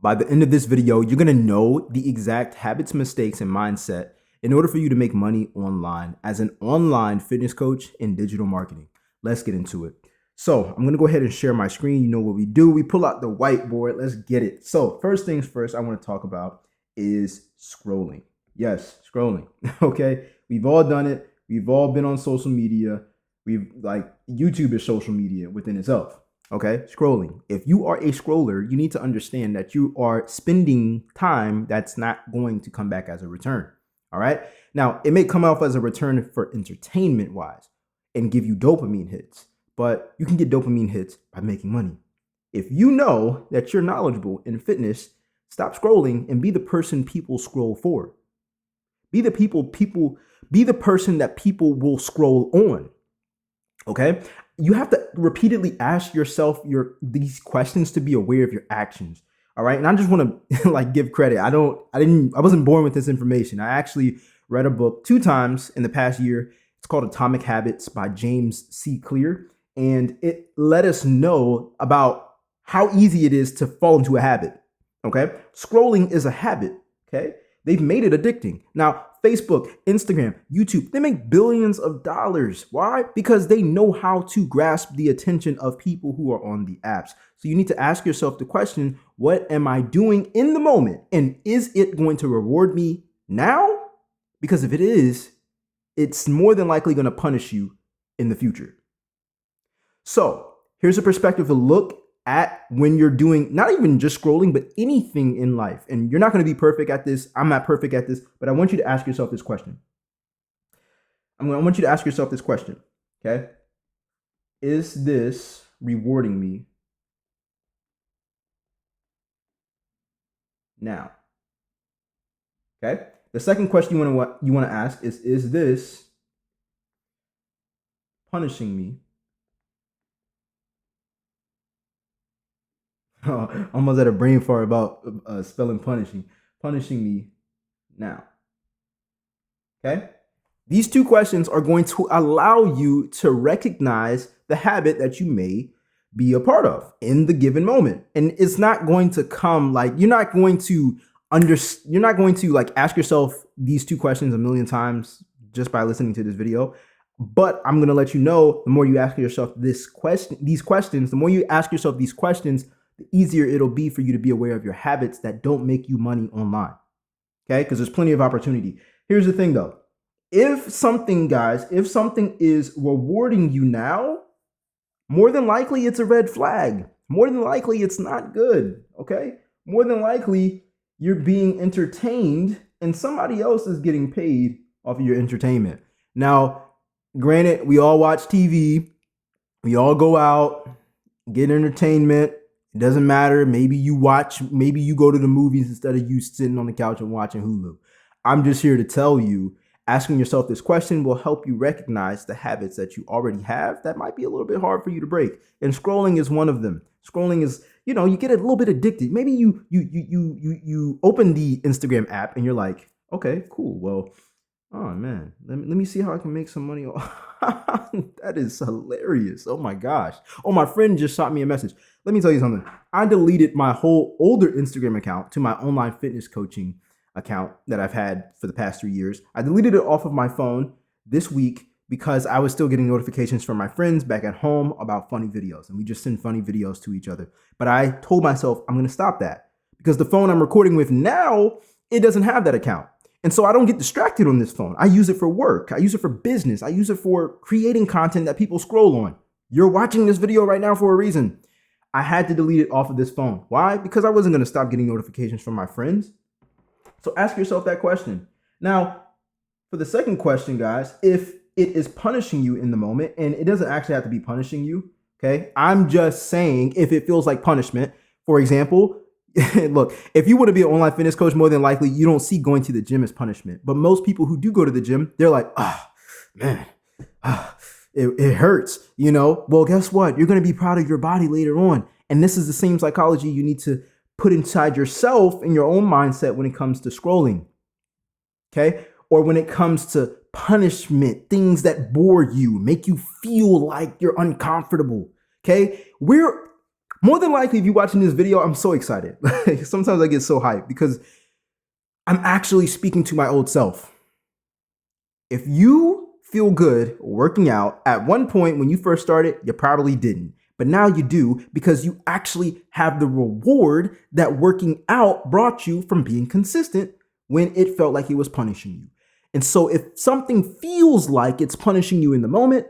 By the end of this video, you're going to know the exact habits, mistakes, and mindset in order for you to make money online as an online fitness coach in digital marketing. Let's get into it. So I'm going to go ahead and share my screen. You know what we do. We pull out the whiteboard. Let's get it. So first things first, I want to talk about is scrolling. Yes, scrolling. Okay. We've all done it. We've all been on social media. YouTube is social media within itself. Okay, scrolling. If you are a scroller, you need to understand that you are spending time that's not going to come back as a return. All right. Now, it may come off as a return for entertainment wise and give you dopamine hits, but you can get dopamine hits by making money. If you know that you're knowledgeable in fitness, stop scrolling and be the person people scroll for. Be the person that people will scroll on. Okay. You have to repeatedly ask yourself these questions to be aware of your actions. All right. And I just want to give credit. I wasn't born with this information. I actually read a book 2 times in the past year. It's called Atomic Habits by James C. Clear. And it let us know about how easy it is to fall into a habit. Okay. Scrolling is a habit. Okay. They've made it addicting. Now, Facebook, Instagram, YouTube, they make billions of dollars. Why? Because they know how to grasp the attention of people who are on the apps. So you need to ask yourself the question, what am I doing in the moment? And is it going to reward me now? Because if it is, it's more than likely going to punish you in the future. So here's a perspective to look at when you're doing not even just scrolling, but anything in life. And you're not going to be perfect at this. I'm not perfect at this, but I want you to ask yourself this question. I want you to ask yourself this question. Okay. Is this rewarding me now? Okay. The second question you want to ask is this punishing me? Almost at a brain fart about spelling punishing me now. Okay. These 2 questions are going to allow you to recognize the habit that you may be a part of in the given moment. And it's not going to come you're not going to ask yourself these 2 questions a million times just by listening to this video. But I'm going to let you know, the more you ask yourself these questions, the more you ask yourself these questions, the easier it'll be for you to be aware of your habits that don't make you money online. Okay? Because there's plenty of opportunity. Here's the thing though. If something is rewarding you now, more than likely it's a red flag. More than likely it's not good. Okay? More than likely you're being entertained and somebody else is getting paid off of your entertainment. Now, granted, we all watch TV. We all go out, get entertainment. It doesn't matter. Maybe you go to the movies instead of you sitting on the couch and watching Hulu. I'm just here to tell you, asking yourself this question will help you recognize the habits that you already have that might be a little bit hard for you to break. And scrolling is one of them. Scrolling is, you get a little bit addicted. Maybe you open the Instagram app and you're like, okay, cool. Well, oh man, let me see how I can make some money. That is hilarious. Oh my gosh. Oh, my friend just shot me a message. Let me tell you something. I deleted my whole older Instagram account to my online fitness coaching account that I've had for the past 3 years. I deleted it off of my phone this week because I was still getting notifications from my friends back at home about funny videos. And we just send funny videos to each other. But I told myself I'm going to stop that because the phone I'm recording with now, it doesn't have that account. And so I don't get distracted on this phone. I use it for work. I use it for business. I use it for creating content that people scroll on. You're watching this video right now for a reason. I had to delete it off of this phone. Why? Because I wasn't going to stop getting notifications from my friends. So ask yourself that question. Now, for the second question, guys, if it is punishing you in the moment, and it doesn't actually have to be punishing you, okay? I'm just saying if it feels like punishment. For example, look, if you want to be an online fitness coach, more than likely you don't see going to the gym as punishment. But most people who do go to the gym, they're like, man, it hurts, Well, guess what? You're going to be proud of your body later on. And this is the same psychology you need to put inside yourself in your own mindset when it comes to scrolling. Okay? Or when it comes to punishment, things that bore you, make you feel like you're uncomfortable. Okay? We're More than likely, if you're watching this video, I'm so excited. Sometimes I get so hyped because I'm actually speaking to my old self. If you feel good working out, at one point when you first started, you probably didn't. But now you do because you actually have the reward that working out brought you from being consistent when it felt like it was punishing you. And so if something feels like it's punishing you in the moment,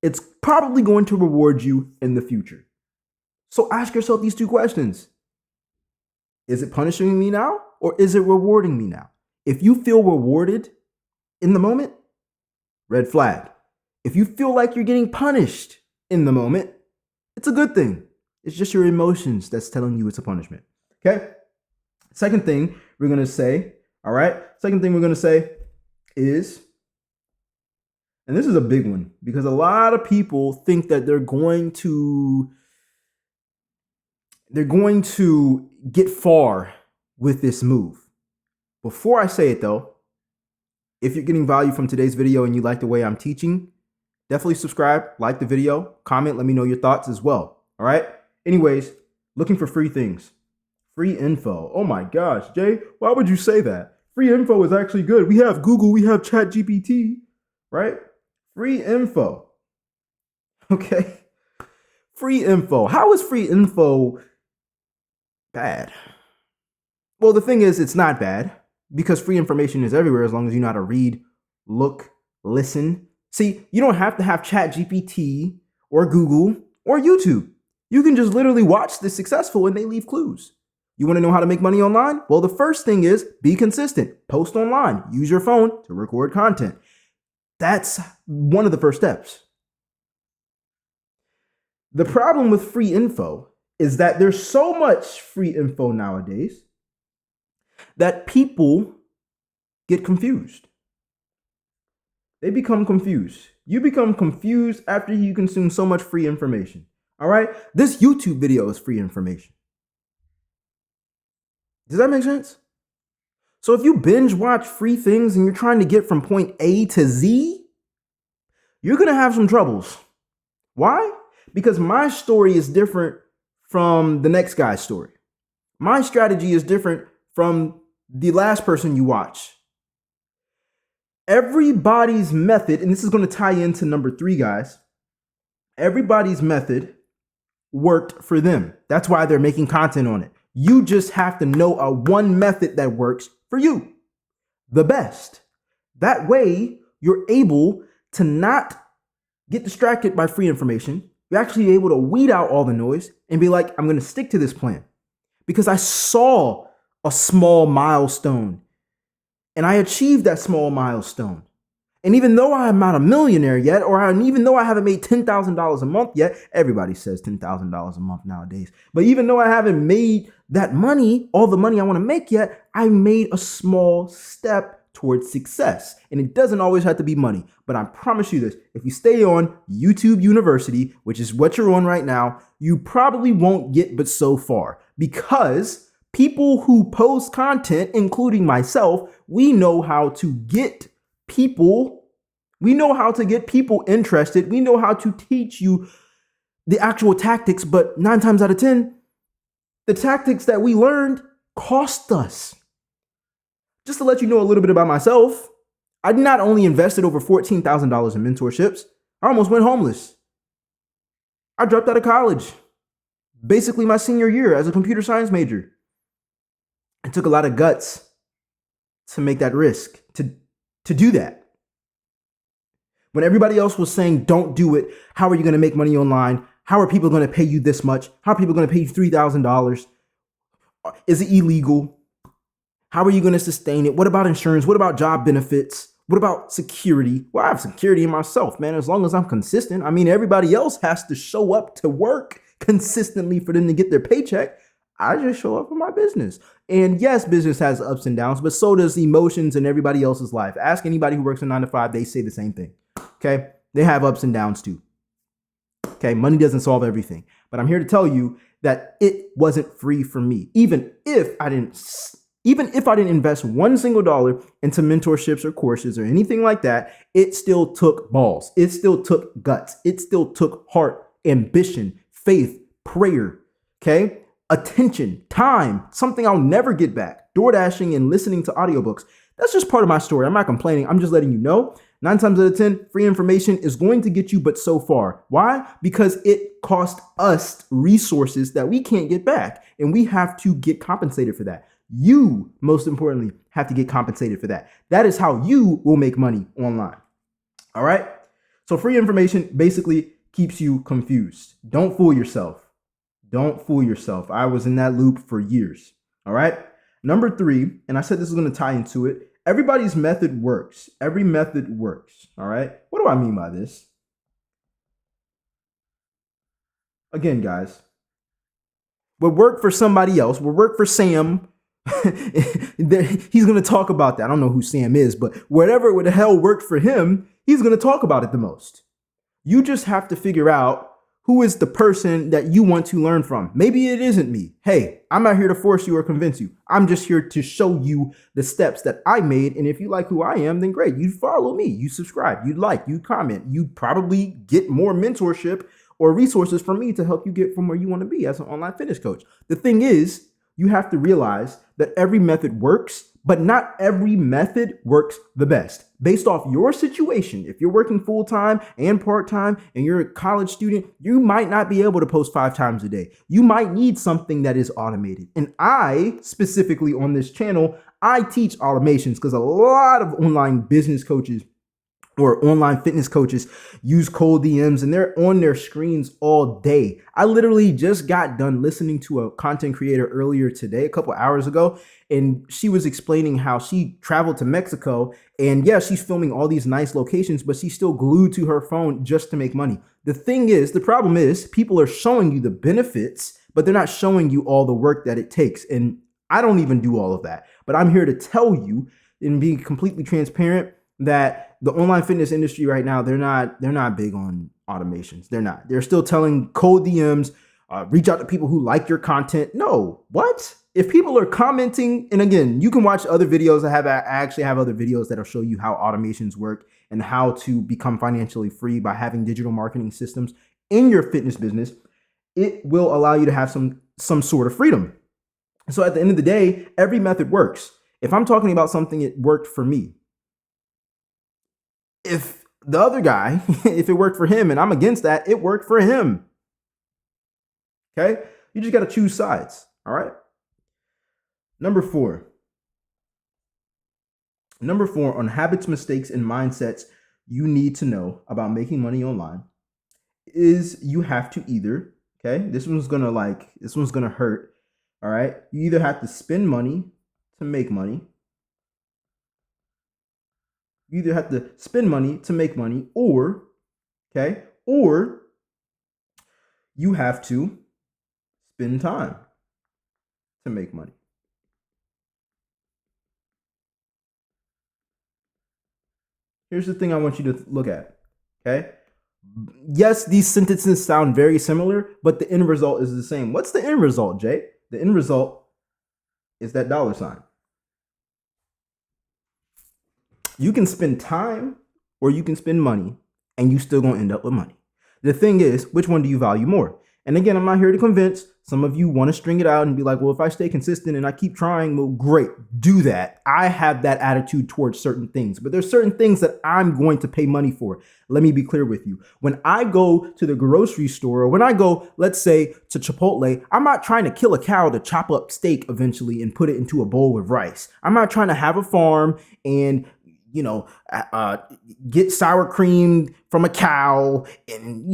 it's probably going to reward you in the future. So ask yourself these two questions. Is it punishing me now or is it rewarding me now? If you feel rewarded in the moment, red flag. If you feel like you're getting punished in the moment, it's a good thing. It's just your emotions that's telling you it's a punishment. Okay? Second thing we're going to say, all right? Second thing we're going to say is, and this is a big one because a lot of people think that they're going to get far with this move. Before I say it though, if you're getting value from today's video and you like the way I'm teaching, definitely subscribe, like the video, comment, let me know your thoughts as well. All right. Anyways, looking for free things, free info. Oh my gosh, Jay, why would you say that? Free info is actually good. We have Google, we have ChatGPT, right? Free info. Okay. Free info. How is free info bad? Well, the thing is, it's not bad because free information is everywhere as long as you know how to read, look, listen. See, you don't have to have ChatGPT or Google or YouTube. You can just literally watch the successful and they leave clues. You want to know how to make money online? Well, the first thing is be consistent. Post online. Use your phone to record content. That's one of the first steps. The problem with free info is that there's so much free info nowadays that people get confused. They become confused. You become confused after you consume so much free information. All right? This YouTube video is free information. Does that make sense? So if you binge watch free things and you're trying to get from point A to Z, you're going to have some troubles. Why? Because my story is different from the next guy's story. My strategy is different from the last person you watch. Everybody's method, and this is going to tie into number 3, guys. Everybody's method worked for them. That's why they're making content on it. You just have to know a one method that works for you the best. That way, you're able to not get distracted by free information. You're actually able to weed out all the noise and be like, I'm going to stick to this plan because I saw a small milestone and I achieved that small milestone. And even though I'm not a millionaire yet, even though I haven't made $10,000 a month yet, everybody says $10,000 a month nowadays. But even though I haven't made that money, all the money I want to make yet, I made a small step towards success. And it doesn't always have to be money. But I promise you this, if you stay on YouTube University, which is what you're on right now, you probably won't get but so far because people who post content, including myself, we know how to get people interested. We know how to teach you the actual tactics, but 9 times out of 10, the tactics that we learned cost us. Just to let you know a little bit about myself, I not only invested over $14,000 in mentorships, I almost went homeless. I dropped out of college, basically my senior year as a computer science major. It took a lot of guts to make that risk, to do that. When everybody else was saying, don't do it, how are you going to make money online? How are people going to pay you this much? How are people going to pay you $3,000? Is it illegal? How are you going to sustain it? What about insurance? What about job benefits? What about security? Well, I have security in myself, man, as long as I'm consistent. I mean, everybody else has to show up to work consistently for them to get their paycheck. I just show up for my business. And yes, business has ups and downs, but so does emotions and everybody else's life. Ask anybody who works a 9 to 5, they say the same thing. Okay. They have ups and downs too. Okay. Money doesn't solve everything, but I'm here to tell you that it wasn't free for me. Even if I didn't invest one single dollar into mentorships or courses or anything like that, it still took balls. It still took guts. It still took heart, ambition, faith, prayer. Okay. Attention, time, something I'll never get back. Door dashing and listening to audiobooks. That's just part of my story. I'm not complaining. I'm just letting you know 9 times out of 10, free information is going to get you but so far. Why? Because it cost us resources that we can't get back, and we have to get compensated for that. You, most importantly, have to get compensated for that. That is how you will make money online. All right? So free information basically keeps you confused. Don't fool yourself. Don't fool yourself. I was in that loop for years. All right? Number 3, and I said this is going to tie into it. Everybody's method works. Every method works. All right? What do I mean by this? Again, guys, what worked for somebody else, what worked for Sam, he's going to talk about that. I don't know who Sam is, but whatever the hell worked for him, he's going to talk about it the most. You just have to figure out who is the person that you want to learn from. Maybe it isn't me. Hey, I'm not here to force you or convince you. I'm just here to show you the steps that I made. And if you like who I am, then great. You follow me, you subscribe, you like, you comment, you probably get more mentorship or resources from me to help you get from where you want to be as an online fitness coach. The thing is, you have to realize that every method works, but not every method works the best. Based off your situation, if you're working full-time and part-time and you're a college student, you might not be able to post 5 times a day. You might need something that is automated. And I, specifically on this channel, I teach automations because a lot of online business coaches or online fitness coaches use cold DMs and they're on their screens all day. I literally just got done listening to a content creator earlier today, a couple hours ago, and she was explaining how she traveled to Mexico and yeah, she's filming all these nice locations, but she's still glued to her phone just to make money. The problem is people are showing you the benefits, but they're not showing you all the work that it takes. And I don't even do all of that, but I'm here to tell you and be completely transparent that the online fitness industry right now, they're not big on automations. They're not. They're still telling cold DMs, reach out to people who like your content. No, what? If people are commenting, and again, you can watch other videos. I actually have other videos that'll show you how automations work and how to become financially free by having digital marketing systems in your fitness business. It will allow you to have some sort of freedom. So at the end of the day, every method works. If I'm talking about something, it worked for me. If the other guy, if it worked for him and I'm against that, it worked for him. Okay? You just got to choose sides. All right? Number 4 on habits, mistakes, and mindsets you need to know about making money online is you have to either, okay? This one's going to hurt. All right? You either have to spend money to make money. You either have to spend money to make money or you have to spend time to make money. Here's the thing I want you to look at, okay? Yes, these sentences sound very similar, but the end result is the same. What's the end result, Jay? The end result is that $. You can spend time or you can spend money and you still gonna end up with money. The thing is, which one do you value more? And again, I'm not here to convince. Some of you want to string it out and be like, well, if I stay consistent and I keep trying, well, great, do that. I have that attitude towards certain things, but there's certain things that I'm going to pay money for. Let me be clear with you. When I go to the grocery store, or when I go, let's say, to Chipotle, I'm not trying to kill a cow to chop up steak eventually and put it into a bowl with rice. I'm not trying to have a farm and get sour cream from a cow and,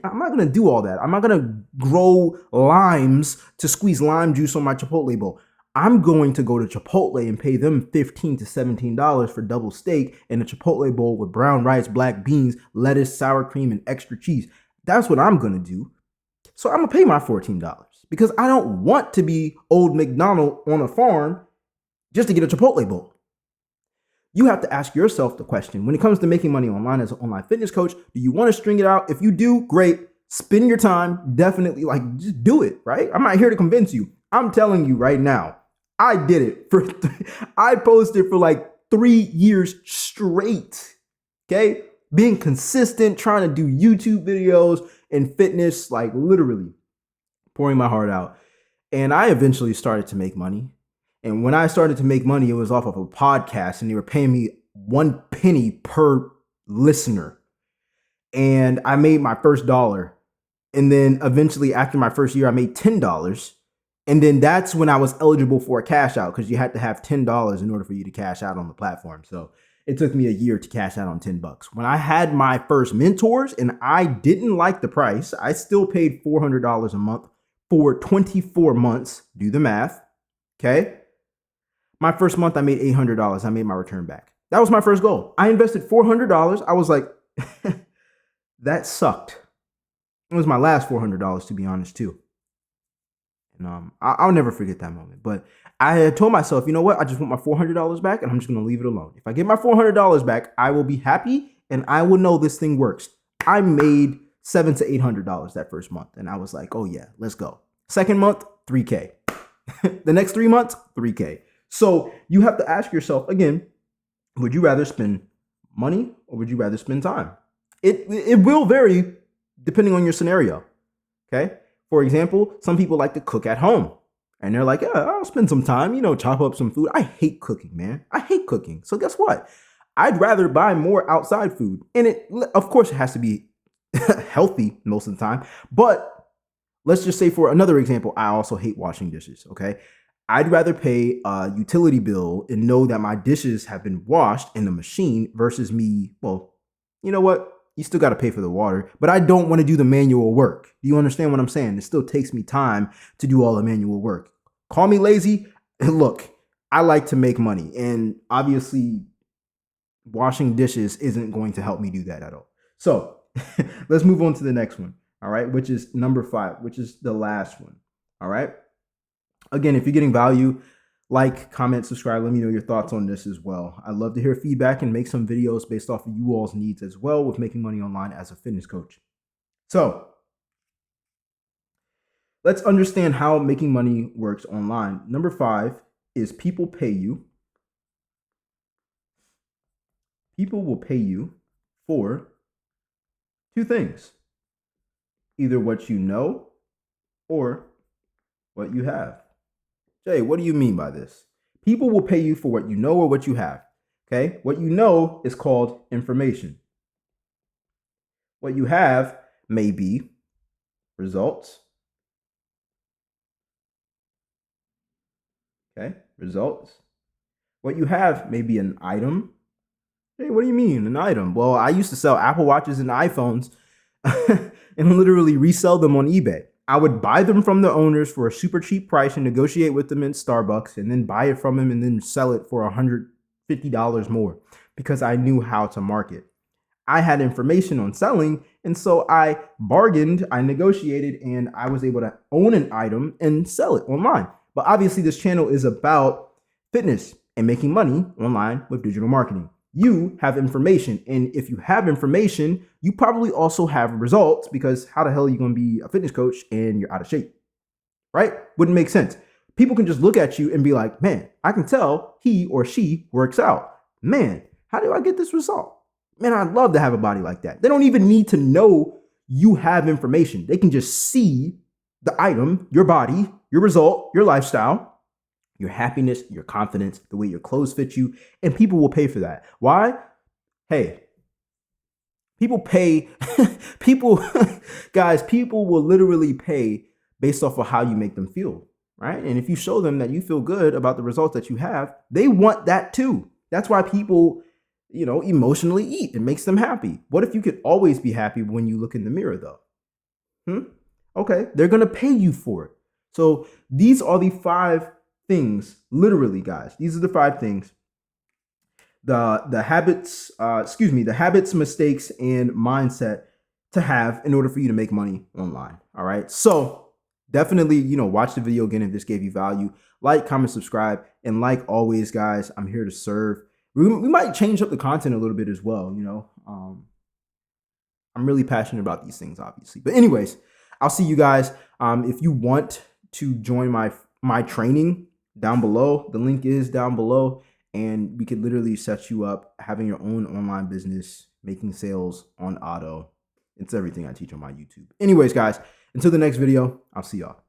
I'm not going to do all that. I'm not going to grow limes to squeeze lime juice on my Chipotle bowl. I'm going to go to Chipotle and pay them $15 to $17 for double steak and a Chipotle bowl with brown rice, black beans, lettuce, sour cream, and extra cheese. That's what I'm going to do. So I'm going to pay my $14 because I don't want to be old McDonald on a farm just to get a Chipotle bowl. You have to ask yourself the question, when it comes to making money online as an online fitness coach, do you want to string it out? If you do, great. Spend your time. Definitely, just do it, right? I'm not here to convince you. I'm telling you right now, I did it. I posted for 3 years straight, okay? Being consistent, trying to do YouTube videos and fitness, literally pouring my heart out. And I eventually started to make money. And when I started to make money, it was off of a podcast, and they were paying me 1 penny per listener. And I made my first dollar. And then eventually, after my first year, I made $10. And then that's when I was eligible for a cash out, because you had to have $10 in order for you to cash out on the platform. So it took me a year to cash out on $10. When I had my first mentors and I didn't like the price, I still paid $400 a month for 24 months. Do the math. Okay. My first month, I made $800. I made my return back. That was my first goal. I invested $400. I was like, that sucked. It was my last $400, to be honest, too. And I'll never forget that moment. But I had told myself, you know what? I just want my $400 back, and I'm just going to leave it alone. If I get my $400 back, I will be happy, and I will know this thing works. I made $700 to $800 that first month, and I was like, oh yeah, let's go. Second month, $3K. The next 3 months, $3K. So you have to ask yourself again, would you rather spend money or would you rather spend time? It will vary depending on your scenario. Okay. For example, some people like to cook at home and they're like, yeah, I'll spend some time, chop up some food. I hate cooking, man. I hate cooking. So guess what? I'd rather buy more outside food. And of course, it has to be healthy most of the time. But let's just say, for another example, I also hate washing dishes. Okay. I'd rather pay a utility bill and know that my dishes have been washed in the machine versus me. Well, you know what? You still got to pay for the water, but I don't want to do the manual work. Do you understand what I'm saying? It still takes me time to do all the manual work. Call me lazy. Look, I like to make money, and obviously washing dishes isn't going to help me do that at all. So let's move on to the next one. All right. Which is number 5, which is the last one. All right. Again, if you're getting value, like, comment, subscribe. Let me know your thoughts on this as well. I'd love to hear feedback and make some videos based off of you all's needs as well with making money online as a fitness coach. So let's understand how making money works online. Number 5 is people pay you. People will pay you for 2 things, either what you know or what you have. Jay, what do you mean by this? People will pay you for what you know or what you have. Okay. What you know is called information. What you have may be results. Okay. Results. What you have may be an item. Hey, what do you mean an item? Well, I used to sell Apple Watches and iPhones and literally resell them on eBay. I would buy them from the owners for a super cheap price and negotiate with them in Starbucks and then buy it from them and then sell it for $150 more because I knew how to market. I had information on selling, and so I bargained, I negotiated, and I was able to own an item and sell it online. But obviously this channel is about fitness and making money online with digital marketing. You have information, and if you have information, you probably also have results, because how the hell are you going to be a fitness coach and you're out of shape, right? Wouldn't make sense. People can just look at you and be like, man, I can tell he or she works out. Man, how do I get this result? Man, I'd love to have a body like that. They don't even need to know you have information. They can just see the item, your body, your result, your lifestyle, your happiness, your confidence, the way your clothes fit you, and people will pay for that. Why? Hey, people pay, guys, people will literally pay based off of how you make them feel, right? And if you show them that you feel good about the results that you have, they want that too. That's why people, emotionally eat. It makes them happy. What if you could always be happy when you look in the mirror though? Okay, they're going to pay you for it. So these are the 5 things, literally, guys. These are the 5 things. The habits, mistakes, and mindset to have in order for you to make money online. All right. So definitely, watch the video again if this gave you value. Like, comment, subscribe, and like always, guys, I'm here to serve. We might change up the content a little bit as well. I'm really passionate about these things, obviously. But anyways, I'll see you guys. If you want to join my training, down below, the link is down below, and we could literally set you up having your own online business, making sales on auto. It's everything I teach on my YouTube. Anyways, guys, until the next video, I'll see y'all.